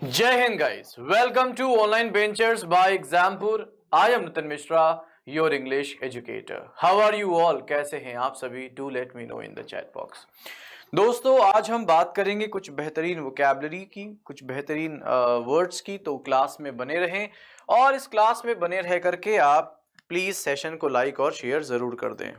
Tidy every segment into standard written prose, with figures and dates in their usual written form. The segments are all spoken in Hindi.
Jai Hind guys, welcome to Online Ventures by Exampur. I am Nitin Mishra, your English educator. How are you all? कैसे हैं आप सभी? Do let me know in the chat box. दोस्तों आज हम बात करेंगे कुछ बेहतरीन वोकैबुलरी की, कुछ बेहतरीन वर्ड्स की, तो क्लास में बने रहें और इस क्लास में बने रह करके आप प्लीज सेशन को लाइक और शेयर जरूर कर दें।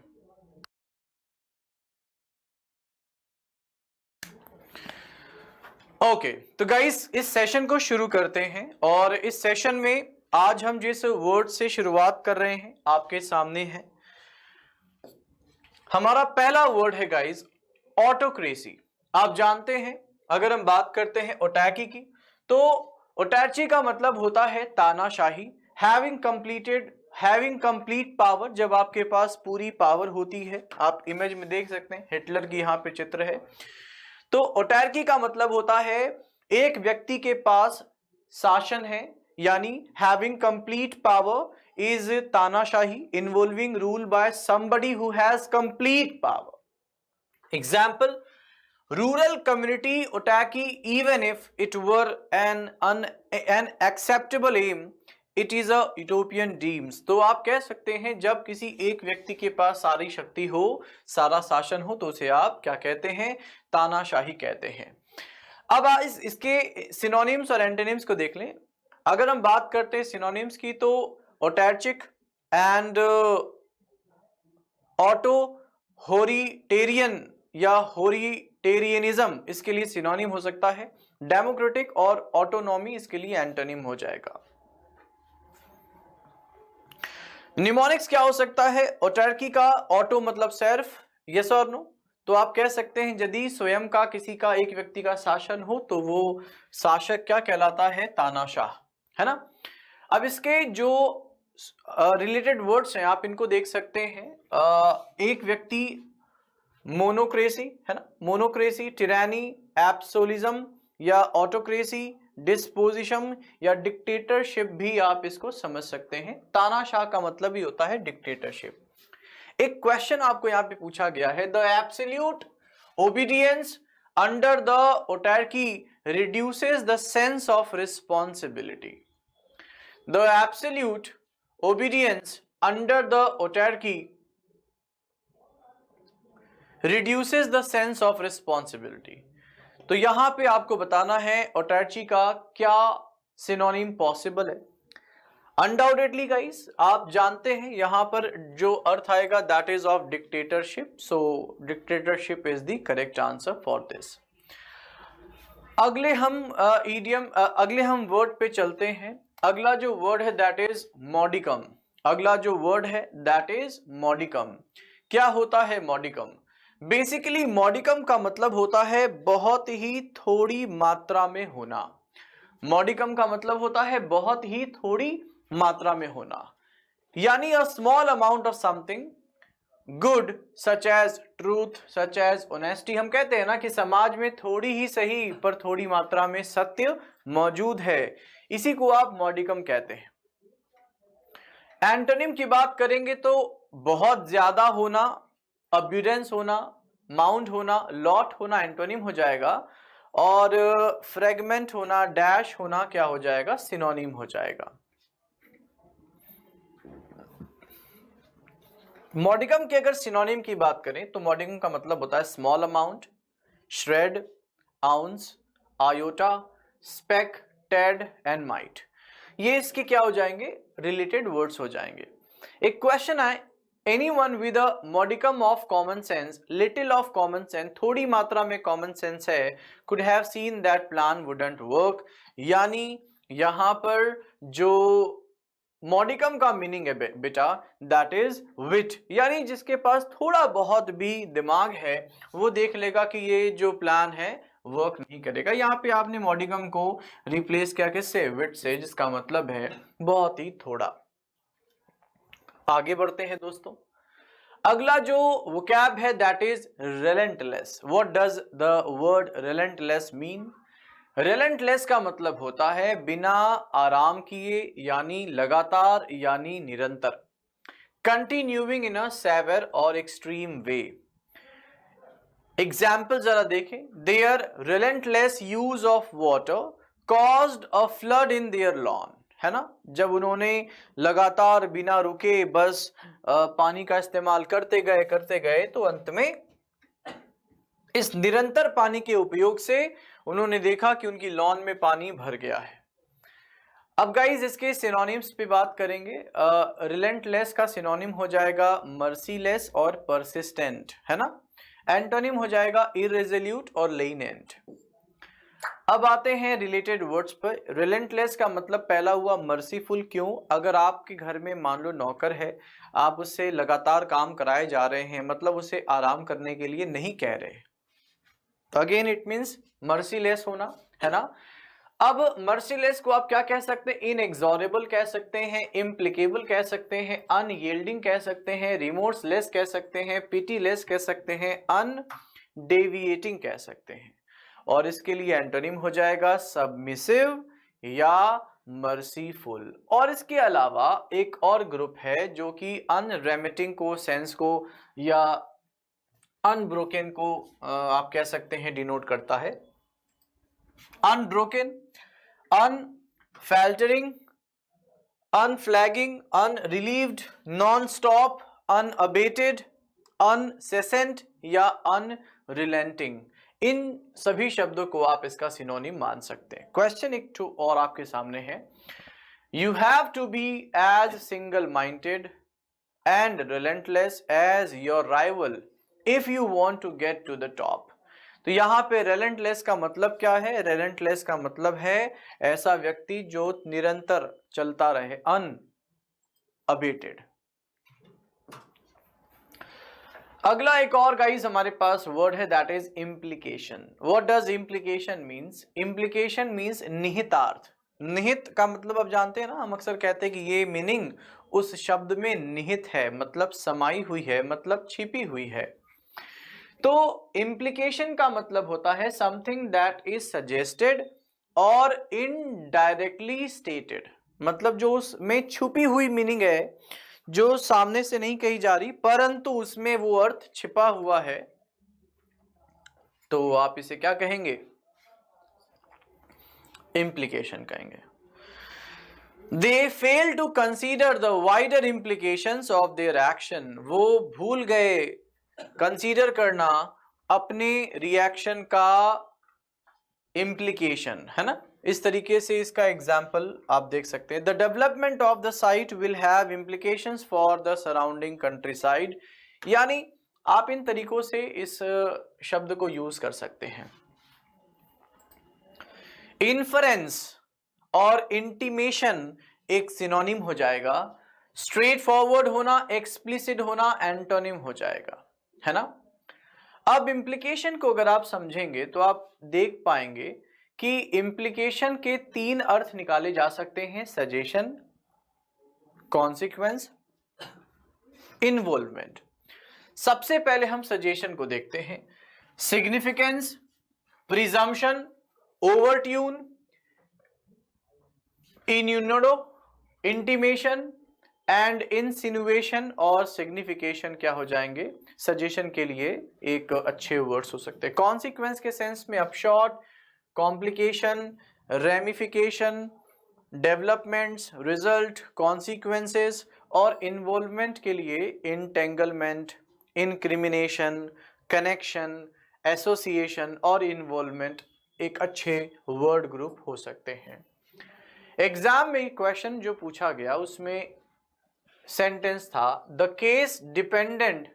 ओके तो गाइस इस सेशन को शुरू करते हैं और इस सेशन में आज हम जिस वर्ड से शुरुआत कर रहे हैं आपके सामने है। हमारा पहला वर्ड है गाइस ऑटोक्रेसी। आप जानते हैं अगर हम बात करते हैं ओटैकी की तो ओटैची का मतलब होता है तानाशाही। हैविंग कंप्लीट पावर, जब आपके पास पूरी पावर होती है। आप इमेज में देख सकते हैं हिटलर की यहाँ पे चित्र है। तो ओटैर्की का मतलब होता है एक व्यक्ति के पास शासन है, यानी हैविंग कंप्लीट पावर इज तानाशाही involving rule by somebody who has complete power. Example rural community ओटैकी even if it were an acceptable um it is a utopian dreams. तो आप कह सकते हैं जब किसी एक व्यक्ति के पास सारी शक्ति हो, सारा शासन हो, तो उसे आप क्या कहते हैं? तानाशाही कहते हैं। अब इसके सिनोनिम्स और एंटोनिम्स को देख लें। अगर हम बात करते हैं सिनोनिम्स की तो ओटैर्चिक एंड ऑटोहोरिटेरियन या होरिटेरियनिज्म इसके लिए सिनोनिम हो सकता है। डेमोक्रेटिक और ऑटोनॉमी इसके लिए एंटोनिम हो जाएगा। निमोनिक्स क्या हो सकता है? ओटैर्की का ऑटो मतलब सिर्फ, यस और नो। तो आप कह सकते हैं यदि स्वयं का किसी का एक व्यक्ति का शासन हो तो वो शासक क्या कहलाता है? तानाशाह, है ना। अब इसके जो रिलेटेड वर्ड्स हैं आप इनको देख सकते हैं। एक व्यक्ति मोनोक्रेसी, है ना, मोनोक्रेसी, टिरानी, एब्सोलिज्म या ऑटोक्रेसी, डिस्पोजिशन या डिक्टेटरशिप भी आप इसको समझ सकते हैं। तानाशाह का मतलब ही होता है डिक्टेटरशिप। एक क्वेश्चन आपको यहां पे पूछा गया है, the absolute obedience under the autarchy reduces the sense of responsibility. The absolute obedience under the autarchy reduces the sense of responsibility. तो यहां पे आपको बताना है ओटैर्ची का क्या सिनोनिम पॉसिबल है। अनडाउटेडली गाइस आप जानते हैं यहां पर जो अर्थ आएगा that is of dictatorship. So dictatorship is the correct answer for this. अगले हम वर्ड पे चलते हैं। अगला जो वर्ड है दैट इज मॉडिकम। अगला जो वर्ड है दैट इज मॉडिकम। क्या होता है मॉडिकम? बेसिकली मॉडिकम का मतलब होता है बहुत ही थोड़ी मात्रा में होना। मॉडिकम का मतलब होता है बहुत ही थोड़ी मात्रा में होना, यानी a small amount of something good such as truth, such as honesty. हम कहते हैं ना कि समाज में थोड़ी ही सही पर थोड़ी मात्रा में सत्य मौजूद है, इसी को आप मॉडिकम कहते हैं। एंटोनिम की बात करेंगे तो बहुत ज्यादा होना, अब्यूडेंस होना, माउंट होना, लॉट होना एंटोनिम हो जाएगा और फ्रेगमेंट होना, डैश होना क्या हो जाएगा? सिनोनिम हो जाएगा। मॉडिकम के अगर सिनोनिम की बात करें तो मॉडिकम का मतलब होता है small amount, shred, ounce, iota, speck, tad and mite. ये इसके क्या हो जाएंगे? रिलेटेड वर्ड्स हो जाएंगे। एक क्वेश्चन है, anyone with a modicum of common sense, little of common sense, थोड़ी मात्रा में कॉमन सेंस है, could have seen that plan wouldn't work. यानी यहां पर जो मॉडिकम का मीनिंग है बेटा दैट इज विट, यानी जिसके पास थोड़ा बहुत भी दिमाग है वो देख लेगा कि ये जो प्लान है वर्क नहीं करेगा। यहाँ पे आपने मॉडिकम को रिप्लेस किया किससे? विट से, जिसका मतलब है बहुत ही थोड़ा। आगे बढ़ते हैं दोस्तों। अगला जो वोकैब है that is relentless. What does the word relentless mean? Relentless का मतलब होता है बिना आराम किए, यानी लगातार, यानी निरंतर। कंटिन्यूइंग इन अ सेवर और एक्सट्रीम वे। एग्जाम्पल जरा देखें, there relentless use of water caused a flood in their lawn, है ना, जब उन्होंने लगातार बिना रुके बस पानी का इस्तेमाल करते गए तो अंत में इस निरंतर पानी के उपयोग से उन्होंने देखा कि उनकी लॉन में पानी भर गया है। अब गाइज इसके सिनोनिम्स पे बात करेंगे। रिलेंटलेस का सिनोनिम हो जाएगा मर्सीलेस और परसिस्टेंट, है ना। एंटोनिम हो जाएगा इररेजोल्यूट और लेनेंट। अब आते हैं रिलेटेड वर्ड्स पर। रिलेंटलेस का मतलब पहला हुआ मर्सीफुल। क्यों? अगर आपके घर में मान लो नौकर है, आप उससे लगातार काम कराए जा रहे हैं, मतलब उसे आराम करने के लिए नहीं कह रहे, तो अगेन इट मीन्स मर्सीलेस होना, है ना। अब मर्सीलेस को आप क्या कह सकते हैं? इनएग्जॉरेबल कह सकते हैं, इम्प्लिकेबल कह सकते हैं, अनयील्डिंग कह सकते हैं, रिमोर्सलेस कह सकते हैं, पिटीलेस कह सकते हैं, अनडेविएटिंग कह सकते हैं। और इसके लिए एंटोनिम हो जाएगा सबमिसिव या मर्सीफुल। और इसके अलावा एक और ग्रुप है जो कि अनरेमिटिंग को, सेंस को या अनब्रोकन को आप कह सकते हैं डिनोट करता है। Unbroken, unfaltering, unflagging, unrelieved, non-stop, unabated, uncessant या unrelenting, इन सभी शब्दों को आप इसका सिनोनिम मान सकते हैं। क्वेश्चन एक टू और आपके सामने है। You have to be as single-minded and relentless as your rival if you want to get to the top. तो यहां पे रेलेंटलेस का मतलब क्या है? रेलेंटलेस का मतलब है ऐसा व्यक्ति जो निरंतर चलता रहे, अनअबेटेड। अगला एक और गाइस हमारे पास वर्ड है, that is implication. What does implication means? Implication means निहितार्थ। निहित का मतलब आप जानते हैं ना, हम अक्सर कहते हैं कि ये मीनिंग उस शब्द में निहित है, मतलब समाई हुई है, मतलब छिपी हुई है। तो इम्प्लीकेशन का मतलब होता है समथिंग दैट इज सजेस्टेड और इनडायरेक्टली स्टेटेड, मतलब जो उसमें छुपी हुई मीनिंग है, जो सामने से नहीं कही जा रही परंतु उसमें वो अर्थ छिपा हुआ है, तो आप इसे क्या कहेंगे? इम्प्लीकेशन कहेंगे। They fail to consider the wider implications of their action. वो भूल गए कंसीडर करना अपने रिएक्शन का इम्प्लीकेशन, है ना। इस तरीके से इसका एग्जाम्पल आप देख सकते हैं। The development of the site will have implications for the surrounding country side, यानी आप इन तरीकों से इस शब्द को यूज कर सकते हैं। इन्फरेंस और इंटीमेशन एक सिनोनिम हो जाएगा। स्ट्रेट फॉरवर्ड होना, एक्सप्लिसिट होना एंटोनिम हो जाएगा, है ना। अब इम्प्लीकेशन को अगर आप समझेंगे तो आप देख पाएंगे कि इम्प्लीकेशन के 3 अर्थ निकाले जा सकते हैं: सजेशन, कॉन्सिक्वेंस, इन्वॉल्वमेंट। सबसे पहले हम सजेशन को देखते हैं। सिग्निफिकेंस, प्रिजम्पशन, ओवरट्यून, इन्यूनडो, इंटीमेशन एंड इंसिनुएशन और सिग्निफिकेशन क्या हो जाएंगे? सजेशन के लिए एक अच्छे वर्ड्स हो सकते हैं। कॉन्सिक्वेंस के सेंस में upshot, complication, ramification, developments, result, consequences, और इन्वॉल्वमेंट के लिए इंटेंगलमेंट, इनक्रिमिनेशन, कनेक्शन, एसोसिएशन और इन्वॉल्वमेंट एक अच्छे वर्ड ग्रुप हो सकते हैं। एग्जाम में क्वेश्चन जो पूछा गया उसमें सेंटेंस था, the case dependent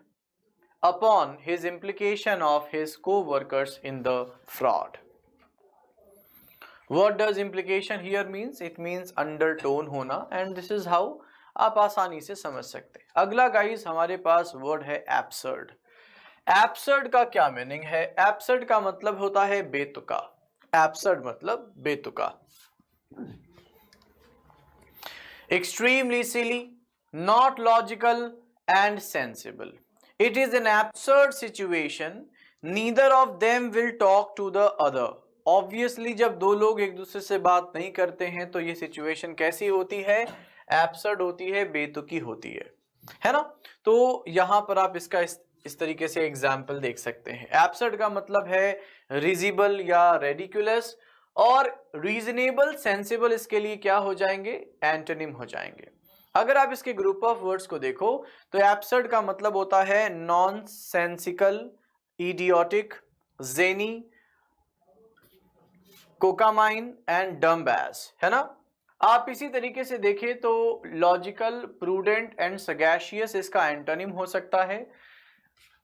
upon his implication of his co-workers in the fraud. What does implication here means? It means undertone होना, एंड दिस इज हाउ आप आसानी से समझ सकते हैं। अगला गाइस हमारे पास वर्ड है एब्सर्ड। एब्सर्ड का क्या मीनिंग है? एब्सर्ड का मतलब होता है बेतुका। एब्सर्ड मतलब बेतुका। Extremely silly, not logical and sensible. It is an absurd situation. Neither of them will talk to the other. Obviously जब दो लोग एक दूसरे से बात नहीं करते हैं तो ये सिचुएशन कैसी होती है? एब्सर्ड होती है, बेतुकी होती है ना। तो यहां पर आप इसका इस तरीके से एग्जाम्पल देख सकते हैं। एब्सर्ड का मतलब है रिजिबल या रेडिकुलस, और रीजनेबल, सेंसिबल इसके लिए क्या हो जाएंगे? एंटोनिम हो जाएंगे। अगर आप इसके ग्रुप ऑफ वर्ड्स को देखो तो एब्सर्ड का मतलब होता है nonsensical, idiotic, zany, cockamamie and dumb as, है ना। आप इसी तरीके से देखें तो लॉजिकल, प्रूडेंट एंड सगैशियस इसका एंटोनिम हो सकता है।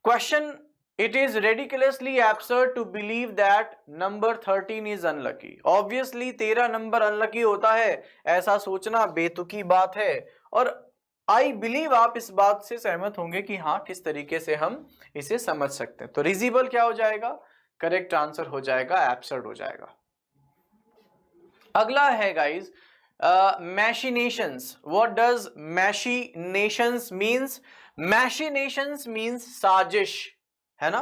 Question, it is ridiculously absurd to believe that number 13 is unlucky. Obviously 13 number unlucky होता है, ऐसा सोचना बेतुकी बात है। और आई बिलीव आप इस बात से सहमत होंगे कि हाँ, किस तरीके से हम इसे समझ सकते हैं। तो रिजिबल क्या हो जाएगा? करेक्ट आंसर हो जाएगा, एब्सर्ड हो जाएगा। अगला है guys machinations. What does machinations means? Machinations means साजिश, है ना,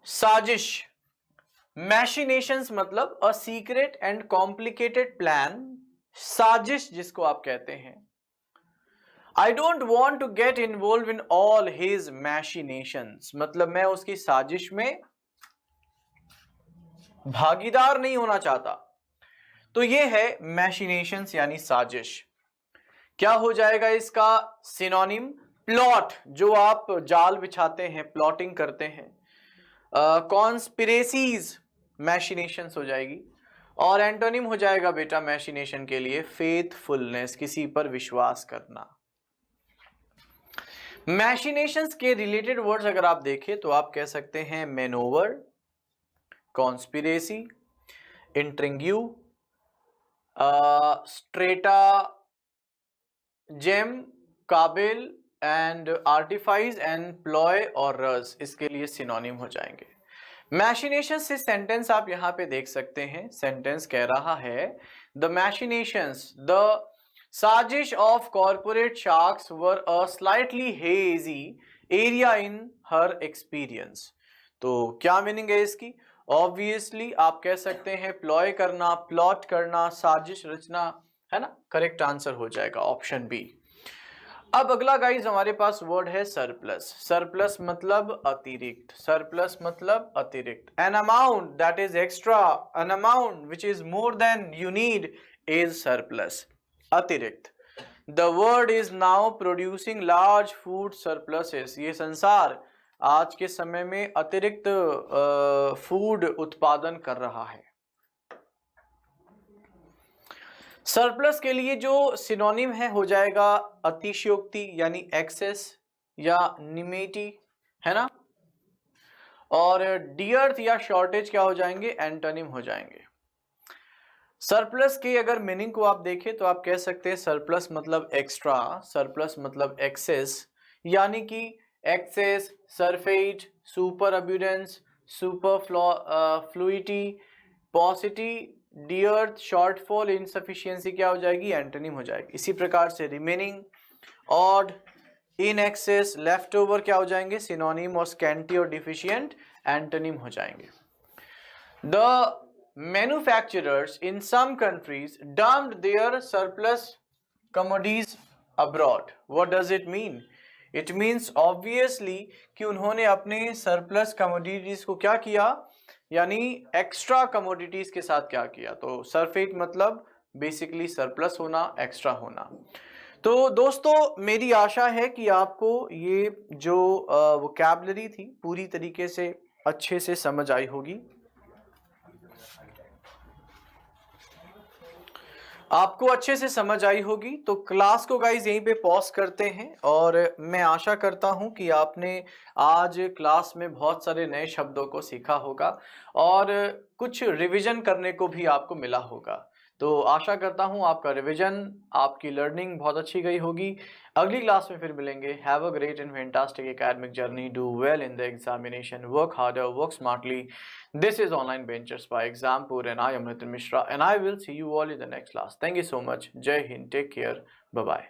साजिश। मैशिनेशंस मतलब a secret and complicated plan, साजिश जिसको आप कहते हैं। I don't want to get involve in all his machinations, मतलब मैं उसकी साजिश में भागीदार नहीं होना चाहता। तो ये है मैशिनेशंस यानी साजिश। क्या हो जाएगा इसका सिनोनिम? प्लॉट, जो आप जाल बिछाते हैं, प्लॉटिंग करते हैं। कॉन्स्पिरेसीज मैशिनेशंस हो जाएगी। और एंटोनिम हो जाएगा बेटा मैशिनेशन के लिए फेथफुलनेस, किसी पर विश्वास करना। मैशिनेशंस के रिलेटेड वर्ड्स अगर आप देखें तो आप कह सकते हैं मैनोवर, कॉन्स्पिरेसी, इंट्रिंग्यू, स्ट्रेटा जेम, काबिल एंड आर्टिफाइस एंड प्लॉय और रज इसके लिए सिनोनिम हो जाएंगे। मैशिनेशन से सेंटेंस आप यहां पे देख सकते हैं। सेंटेंस कह रहा है द मैशिनेशंस, द साजिश of corporate sharks were a slightly hazy area in her experience. तो क्या मीनिंग है इसकी? ऑब्वियसली आप कह सकते हैं प्लॉय करना, प्लॉट करना, साजिश रचना, है ना। करेक्ट आंसर हो जाएगा ऑप्शन बी। अब अगला गाइज हमारे पास वर्ड है सरप्लस। सरप्लस मतलब अतिरिक्त, सरप्लस मतलब अतिरिक्त। An amount that is extra, an amount which is more than you need is surplus, अतिरिक्त। The world is now producing large food surpluses. ये संसार आज के समय में अतिरिक्त फूड उत्पादन कर रहा है। सरप्लस के लिए जो सिनोनिम है हो जाएगा अतिशयोक्ति यानी एक्सेस या निमेटी, है ना। और डियर्थ या शॉर्टेज क्या हो जाएंगे? एंटोनिम हो जाएंगे। सरप्लस के अगर मीनिंग को आप देखें तो आप कह सकते हैं सरप्लस मतलब एक्स्ट्रा, सरप्लस मतलब एक्सेस, यानी कि excess, surfeit, superabundance, superfluity, paucity, dearth, shortfall, insufficiency क्या हो जाएगी? एंटोनिम हो जाएगी। इसी प्रकार से remaining, odd, in excess, left over क्या हो जाएंगे? सिनोनिम। और स्कैंटी और डिफिशियंट एंटोनिम हो जाएंगे। The manufacturers in some countries dumped their surplus commodities abroad. What does it mean? It means obviously कि उन्होंने अपने सरप्लस कमोडिटीज को क्या किया, यानी एक्स्ट्रा कमोडिटीज के साथ क्या किया। तो सरफेट मतलब बेसिकली सरप्लस होना, एक्स्ट्रा होना। तो दोस्तों मेरी आशा है कि आपको ये जो वोकैबुलरी थी पूरी तरीके से अच्छे से समझ आई होगी। आपको अच्छे से समझ आई होगी। तो क्लास को गाइज यहीं पे पॉज करते हैं और मैं आशा करता हूं कि आपने आज क्लास में बहुत सारे नए शब्दों को सीखा होगा और कुछ रिवीजन करने को भी आपको मिला होगा। तो आशा करता हूं आपका रिवीजन, आपकी लर्निंग बहुत अच्छी गई होगी। अगली क्लास में फिर मिलेंगे। Have a great and fantastic academic journey, do well in the examination, work harder, work smartly. This is Online Benchers by Exampur and I am Nitin Mishra and I will see you all in the next class. Thank you so much. Jai Hind. Take care. Bye-bye.